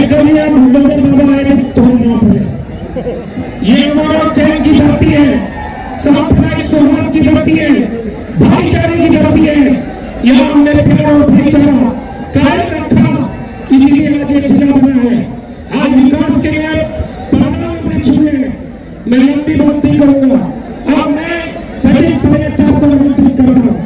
कल यहाँ बुलडोजर बाबा आए थे तो ना पड़े। ये हमारा चैन की धरती है, साम्प्रदायिक सौहार्द की धरती है, भाईचारे की धरती है। यहाँ हमने प्यार और भाईचारा कायम रखा, इसीलिए आज ये जिला बना है। आज विकास के लिए बाधा वृक्ष हुए। मैं लंबी बात नहीं करूंगा। अब मैं सचिन पायलट साहब को आमंत्रित करता हूँ।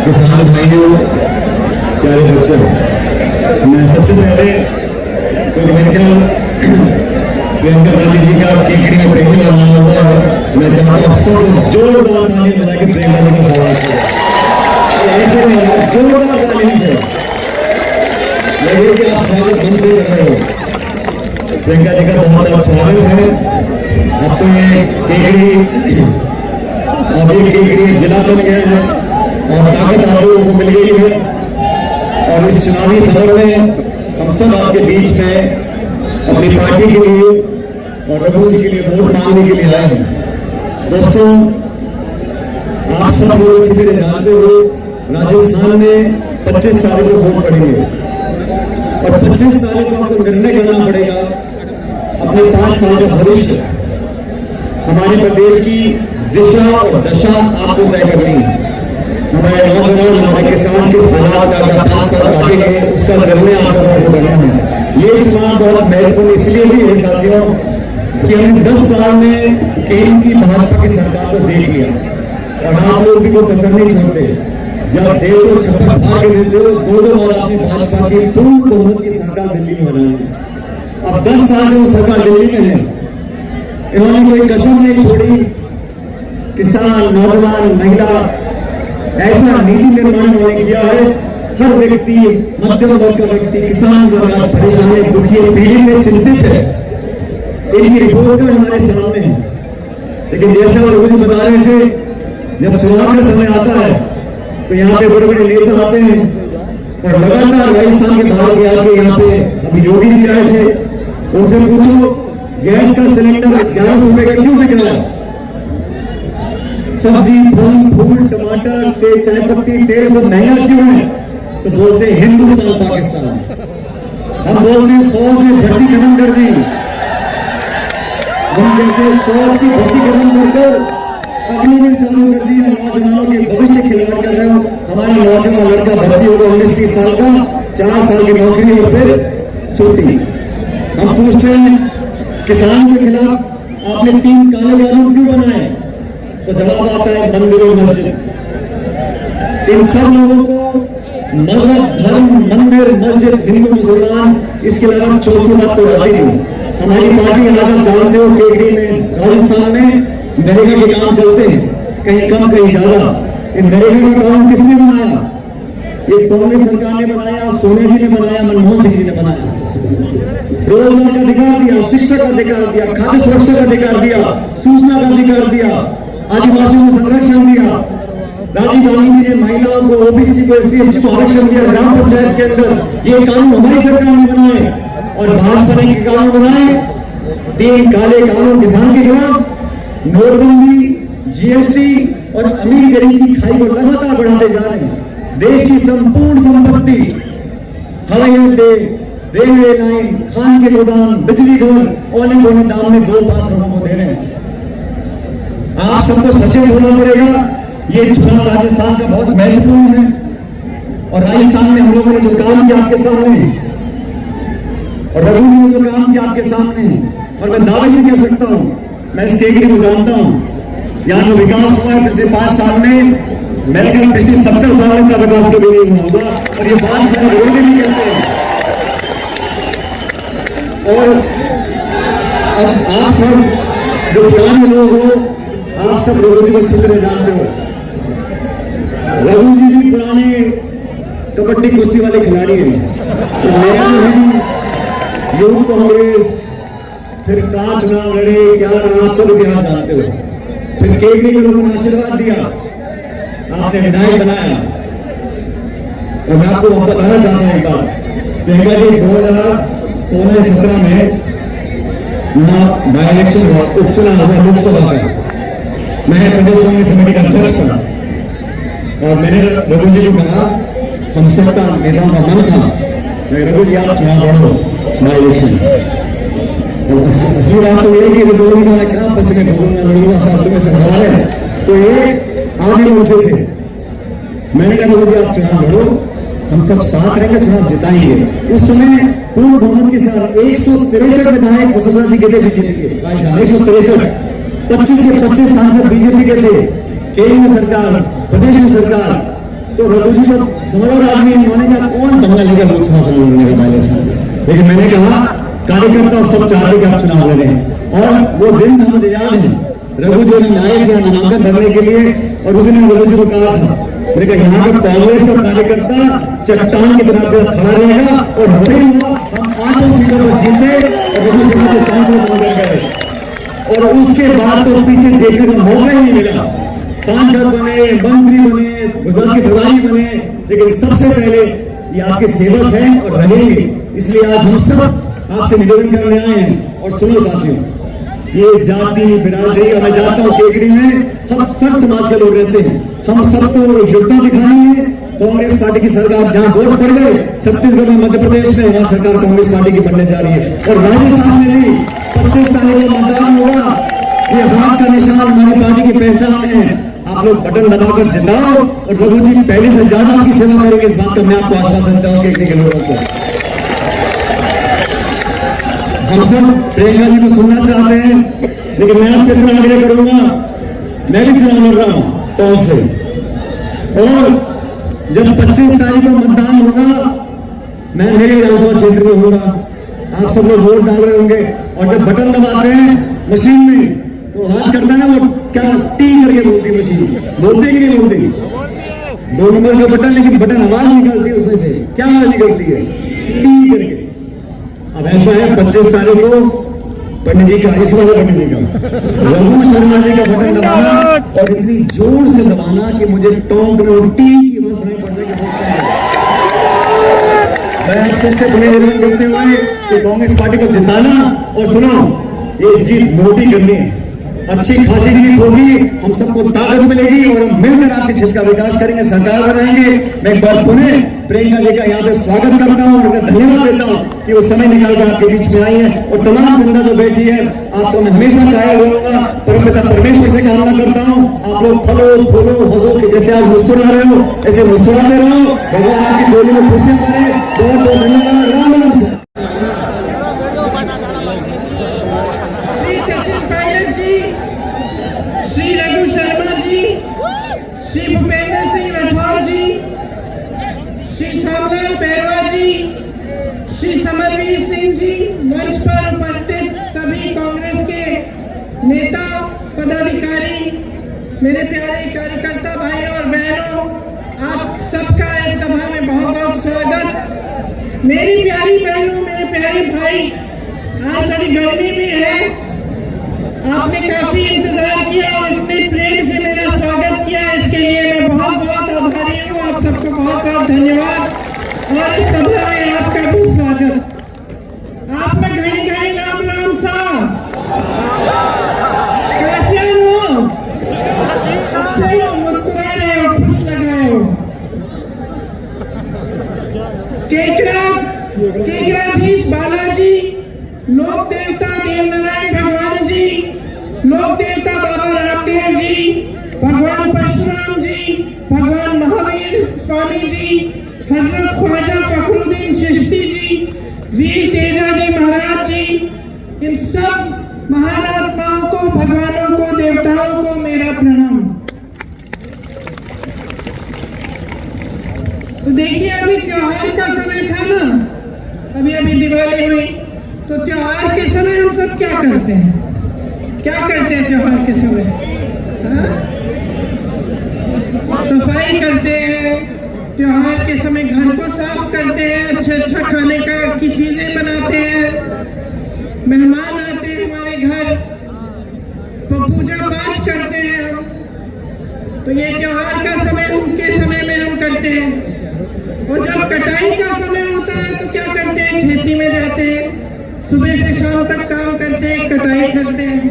किसान भाइयों, प्यारे बच्चों, मैं सबसे पहले क्योंकि मैंने क्या प्रियंका गांधी जी का केकड़ी में प्रेमी बना हुआ है, मैं चाहता हूँ सबको जोरदार ताली बजा के प्रियंका जी का स्वागत करें। ऐसे में जोरदार ताली है, लगे कि आप स्वागत ढंग से कर रहे हो। प्रियंका जी का बहुत बहुत स्वागत है। अब तो ये केकड़ी जिला बन गया है और ताकत आप लोगों को मिल गई है। और इस चुनावी सफर में हम सब आपके बीच में अपनी पार्टी के लिए और रघु जी के लिए वोट मांगने के लिए आए हैं। दोस्तों, आप सब लोग अच्छी तरह जानते हो, राजस्थान में 25 तारीख को वोट पड़ेंगे और 25 तारीख को आपको निर्णय करना पड़ेगा अपने 5 साल का भविष्य, हमारे प्रदेश की दिशा और दशा आपको तय करनी है। हमारे नौजवान, हमारे किसान किस हालात का 5 साल आगे है, उसका निर्णय आपको करना है। ये चुनाव बहुत महत्वपूर्ण इसलिए भी है साथियों कि हमने 10 साल में केंद्र की भाजपा की सरकार को देख लिया और आप लोग भी कोई कसर नहीं छोड़ते। जब देश को छप्पर फाड़ के देते हो, 2-2 बार आपने भाजपा की पूर्ण बहुमत की सरकार दिल्ली में बनाई। अब 10 साल से वो सरकार दिल्ली में है, इन्होंने कोई कसर नहीं छोड़ी। किसान, नौजवान, महिला, ऐसा नीति निर्माण उन्होंने किया है। हर व्यक्ति, मध्यम वर्ग का व्यक्ति, किसान वर्ग आज परेशान है, दुखी है, पीड़ित है, चिंतित है। इनकी रिपोर्ट हमारे सामने है। लेकिन जैसा वो रोज बता रहे थे, जब चुनाव का समय आता है तो यहाँ पे बड़े बड़े नेता आते हैं और लगातार राजस्थान के बाहर के आके यहाँ पे अभी योगी जी आए थे, उनसे पूछो गैस का सिलेंडर 1100 रुपए का क्यों बिक रहा है? सब्जी, फल, फूल, टमाटर, तेल, चाय पत्ती, तेल सब महंगा क्यों है? तो बोलते हैं हिंदुस्तान पाकिस्तान। हम बोलते हैं फौज ने भर्ती खत्म कर दी। हम कहते हैं फौज की भर्ती खत्म कर अग्निवीर चालू कर दी। नौजवानों के भविष्य खिलवाड़ कर रहे हो। हमारा नौजवान लड़का भर्ती होगा 19-20 साल का, 4 साल की नौकरी और फिर छुट्टी। हम पूछते हैं किसानों के खिलाफ आपने 3 काले कानून क्यों बनाए? तो जवाब आता है मंदिर और मस्जिद। इन सब लोगों को मजहब, धर्म, मंदिर, मस्जिद, हिंदू, मुसलमान, इसके अलावा चौथी बात तो आती नहीं। हमारी पार्टी आप जानते हो, केकड़ी में, राजस्थान में नरेगा के काम चलते हैं, कहीं कम कहीं ज्यादा। इन नरेगा का काम किसने बनाया? ये कांग्रेस सरकार ने बनाया, सोनिया जी ने बनाया, मनमोहन सिंह जी ने बनाया। रोजगार का अधिकार दिया, शिक्षा का अधिकार दिया, खाद्य सुरक्षा का अधिकार दिया, सूचना का अधिकार दिया, आदिवासियों को संरक्षण दिया। राजीव गांधी जी ने महिलाओं को, ओबीसी को, एससी एसटी को आरक्षण दिया ग्राम पंचायत के अंदर। ये कानून हमारी सरकार ने बनाए और भाजपा ने कानून बनाए। 3 काले कानून किसान के खिलाफ, नोटबंदी, जीएसटी और अमीर गरीब की खाई को लगातार बढ़ाते जा रहे हैं। देश की संपूर्ण संपत्ति, हवाई अड्डे, रेलवे लाइन, खान के गोदाम, बिजली घर औने पौने दाम में 2-5 लोगों को दे रहे हैं। आप सबको सचेत होना पड़ेगा। ये चुनाव राजस्थान का बहुत महत्वपूर्ण है और राजस्थान में हम लोगों ने जो काम किया आपके सामने और रघु जी ने जो काम किया आपके सामने, और मैं दावे से कह सकता हूं, मैं इस केकड़ी को जानता हूं, यहाँ जो विकास हुआ है पिछले 5 साल में, मैंने कहा पिछले 70 सालों का विकास कभी नहीं हुआ होगा। और ये बात मैंने रोड भी कहते हैं। और अब आप सब जो पुराने लोग हो, आप सब लोगों को अच्छी तरह जानते हो। रघु जी भी पुराने कबड्डी कुश्ती वाले खिलाड़ी हैं, तो मैं जो हूँ यूथ कांग्रेस, फिर कहाँ चुनाव लड़े, क्या रहा, सब इतिहास जानते हो। फिर केकड़ी के लोगों ने आशीर्वाद दिया, आपने विधायक बनाया। और मैं आपको बताना चाहता हूँ एक बात, प्रियंका जी 2016-17 में यहाँ बाई इलेक्शन हुआ, उपचुनाव हुआ लोकसभा का, मैं प्रदेश कांग्रेस कमेटी का अध्यक्ष था और मैंने रघु जी को कहा, हम सबका नेताओं का मन था, रघु जी आप चुनाव लड़ो बाई इलेक्शन। असली बात तो ये कि रघु जी ने कहा पश्चिम में लड़ूंगा, तुम्हें सरकार है, तो ये आगे उनसे थे। मैंने कहा रघु जी आप चुनाव लड़ो, हम सब साथ रहेंगे, चुनाव जिताएंगे। उस समय पूर्ण बहुमत के साथ 163 विधायक वसुंधरा जी के थे बीजेपी के, 163, 25 के 25 सांसद बीजेपी के थे, केंद्र सरकार, प्रदेश में सरकार। तो रघु जी तो समझदार आदमी, उन्होंने कहा कौन बंगाल लेगा लोकसभा चुनाव लड़ने का इलेक्शन। लेकिन मैंने कहा कार्यकर्ता सब चाहते कि आप चुनाव लड़े, और वो दिन मुझे याद है, रघु जी ने आए थे नामांकन भरने के लिए, और उस दिन रघु जी को कहा था, मैंने कहा यहाँ का कांग्रेस का कार्यकर्ता चट्टान की तरह खड़ा रहेगा और हम 5 सीटों पर जीते और रघु सिंह के सांसद बन गए। और उसके बाद तो पीछे देखने का मौका ही नहीं मिला, सांसद बने, मंत्री बने, गुजरात के प्रभारी बने, लेकिन सबसे पहले ये आपके सेवक हैं और रहेंगे। इसलिए आज हम सब आपसे निवेदन करने आए हैं। और सुनो साथियों, ये जाति बिरादरी, और मैं जानता हूँ केकड़ी में हम सब समाज के लोग रहते हैं, हम सबको एकजुटता दिखानी है। कांग्रेस पार्टी की सरकार जहां वोट पड़ गए, छत्तीसगढ़ में, मध्य प्रदेश में, वहां सरकार कांग्रेस पार्टी की बनने जा रही है। और राजस्थान में भी 25 तारीख को मतदान होगा, ये हाथ का निशान हमारी पार्टी की पहचान है। आप लोग बटन दबाकर जिताओ और रघु जी पहले से ज्यादा आपकी सेवा करेंगे, इस बात का मैं आपको आश्वासन देता हूँ केकड़ी के लोगों को। हम सब प्रियंका जी को सुनना चाहते हैं, लेकिन मैं आपसे इतना आग्रह करूंगा, मैं भी चुनाव लड़ रहा हूं टॉप से, और जब 25 तारीख को मतदान होगा, मैं मेरे विधानसभा क्षेत्र में होगा, आप सब लोग वोट डाल रहे होंगे, और जब बटन दबाते हैं मशीन में तो आवाज करता है ना, वो क्या टी करके बोलती है मशीन, बोलते कि नहीं बोलती? 2 नंबर का बटन, लेकिन बटन आवाज निकलती है उसमें से, क्या आवाज निकलती है? टी करके। अब ऐसा है 25 तारीख को पंडित जी का, इस वाले पंडित जी का, रघु शर्मा जी का बटन दबाना, और इतनी जोर से दबाना कि मुझे टोंक में उल्टी की आवाज नहीं पड़ने की कोशिश करें। मैं आपसे अपने निवेदन करते हुए कि कांग्रेस पार्टी को जिताना, और सुनो ये जीत मोटी करनी है, अच्छी खासी जीत होगी, हम सबको ताकत मिलेगी और हम मिलकर आपके क्षेत्र का विकास करेंगे, सरकार बनाएंगे। मैं एक बार पुनः प्रियंका जी का यहाँ पे स्वागत करता हूँ और धन्यवाद देता हूँ कि वो समय निकालकर आपके बीच में आई है। और तमाम जनता जो बैठी है, आपको मैं हमेशा कायल रहूंगा, परमपिता परमेश्वर से कामना करता हूँ आप लोग फलो फूलो हंसो, जैसे आज मुस्कुरा रहे हो ऐसे मुस्कुराते रहो, भगवान आपकी झोली में खुशियां करे। बहुत बहुत धन्यवाद। राम राम सर। श्री रघु शर्मा जी, श्री भूपेंद्र सिंह राठौर जी, श्री श्यामलाल बैरवा जी, श्री समरवीर सिंह जी, मंच पर उपस्थित सभी कांग्रेस के नेता पदाधिकारी, मेरे प्यारे कार्यकर्ता भाई और बहनों, आप सबका इस सभा में बहुत बहुत स्वागत। मेरी प्यारी बहनों, मेरे प्यारे भाई, आज थोड़ी गर्मी भी है, आपने काफी इंतजार किया और इतने प्रेम से मेरा स्वागत किया, इसके लिए मैं बहुत बहुत आभारी हूँ। आप सबको बहुत बहुत धन्यवाद और इस सभा में आपका भी स्वागत। आप में घड़ी घड़ी राम राम सा कैसे हो? अच्छे हो, मुस्कुरा रहे हो, खुश लग रहे हो। केकड़ाधीश बालाजी, लोक देवता देवनारायण भगवान जी, लोक देवता बाबा रामदेव जी, भगवान परशुराम जी, भगवान महावीर स्वामी जी, हजरत ख्वाजा फखरुद्दीन चिश्ती जी, वीर तेजा जी महाराज जी, इन सब महान आत्माओं को, भगवानों को, देवताओं को मेरा प्रणाम। तो देखिए, अभी त्योहार का समय था ना, अभी दिवाली हुई, तो त्योहार के समय हम सब क्या करते हैं? क्या करते हैं त्योहार के समय? सफाई करते हैं, त्योहार के समय घर को साफ करते हैं, अच्छा खाने की चीजें बनाते हैं, मेहमान आते हैं हमारे घर, पूजा पाठ करते हैं हम। तो ये त्योहार का समय उनके समय में हम करते हैं। और जब कटाई का समय होता है तो क्या करते हैं, खेती में जाते हैं, सुबह से शाम तक काम करते हैं, कटाई करते हैं।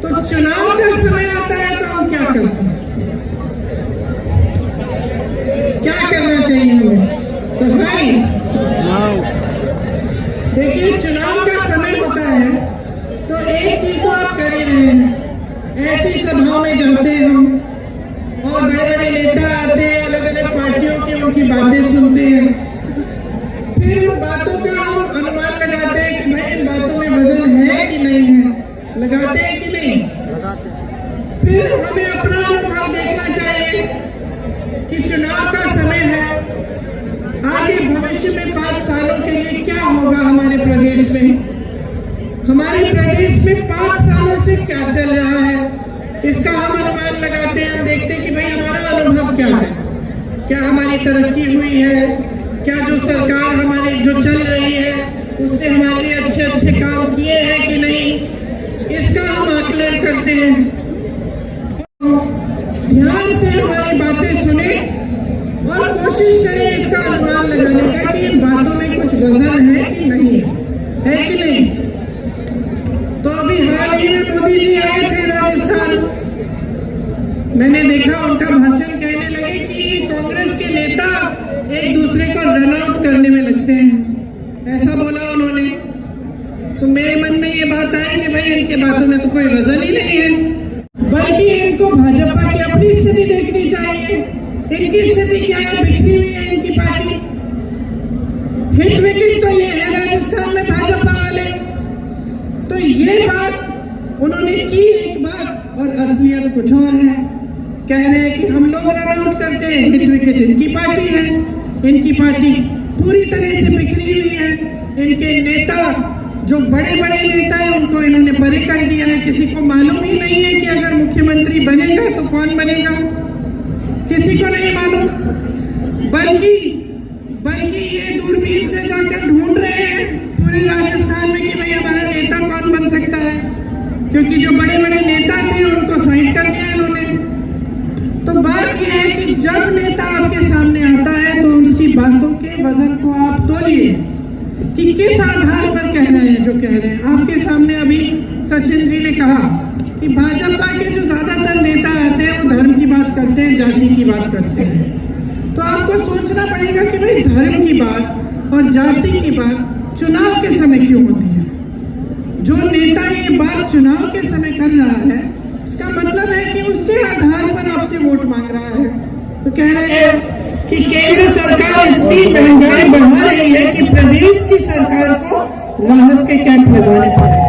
तो चुनाव का समय आता है तो हम क्या करते हैं, क्या करना चाहिए हमें? सफाई। देखिए, चुनाव का समय होता है तो एक चीज तो आप कर ही रहे हैं, ऐसी सभाओं में जाते हैं हम और बड़े बड़े नेता आते हैं, अलग अलग पार्टियों की उनकी बातें सुनते हैं, फिर उन बातों का हम अनुमान लगाते हैं कि भाई इन बातों में वजन है कि नहीं है, लगाते हैं कि नहीं। फिर हमें अपना अनुभव देखना चाहिए कि चुनाव का समय है, आगे भविष्य में 5 सालों के लिए क्या होगा हमारे प्रदेश में, हमारे प्रदेश में 5 सालों से क्या चल रहा है, इसका हम अनुमान लगाते हैं। हम देखते हैं कि भाई हमारा अनुभव क्या है, क्या हमारी तरक्की हुई है, क्या जो सरकार हमारी जो चल रही है उसने हमारे लिए अच्छे अच्छे काम किए हैं कि नहीं, इसका हम आकलन करते हैं। ध्यान से हमारी बातें सुने और कोशिश करें इसका अनुमान लगाने का कि इन बातों में कुछ वजन है कि नहीं है कि नहीं। तो अभी हाल ही में मोदी जी आए थे राजस्थान, मैंने देखा उनका भाषण, कहने लगे कि कांग्रेस के नेता एक दूसरे को रन आउट करने में लगते हैं, ऐसा बोला उन्होंने। तो मेरे मन में ये बात आई कि भाई इनके बातों में तो कोई वजन ही नहीं है, बल्कि इनको भाजपा की अपनी स्थिति देखनी चाहिए। इनकी स्थिति क्या है, बिखरी हुई है इनकी पार्टी, हिट विकेट तो ये है राजस्थान में भाजपा वाले। तो ये बात उन्होंने की एक बात, और असलियत कुछ और है। कह रहे हैं कि हम लोग रन आउट करते हैं, हिट विकेट इनकी पार्टी है, इनकी पार्टी पूरी तरह से बिखरी हुई है। इनके नेता जो बड़े बड़े नेता हैं उनको इन्होंने परे कर दिया है, किसी को मालूम ही नहीं है कि अगर मुख्यमंत्री बनेगा तो कौन बनेगा, किसी को नहीं मालूम। बल्कि ये दूरबीन से जाकर ढूंढ रहे हैं पूरे राजस्थान में कि भाई हमारा नेता कौन बन सकता है, क्योंकि जो बड़े बड़े नेता थे उनको साइड कर दिया इन्होंने। तो बात यह है कि जब नेता आपके सामने आता है तो उसकी बातों के वजन को आप तोलिए कि किस आधार पर कह रहे हैं जो कह रहे हैं। आपके सामने अभी सचिन जी ने कहा कि भाजपा के जो ज्यादातर नेता आते हैं वो धर्म की बात करते हैं, जाति की बात करते हैं। तो आपको सोचना पड़ेगा कि भाई धर्म की बात और जाति की बात चुनाव के समय क्यों होती है। जो नेता ये बात चुनाव के समय कर रहा है, इसका मतलब है कि उसके आधार पर आपसे वोट मांग रहा है। तो कह रहे हैं कि केंद्र सरकार इतनी महंगाई बढ़ा रही है कि प्रदेश की सरकार को राहत के कैंप लगाने पड़े।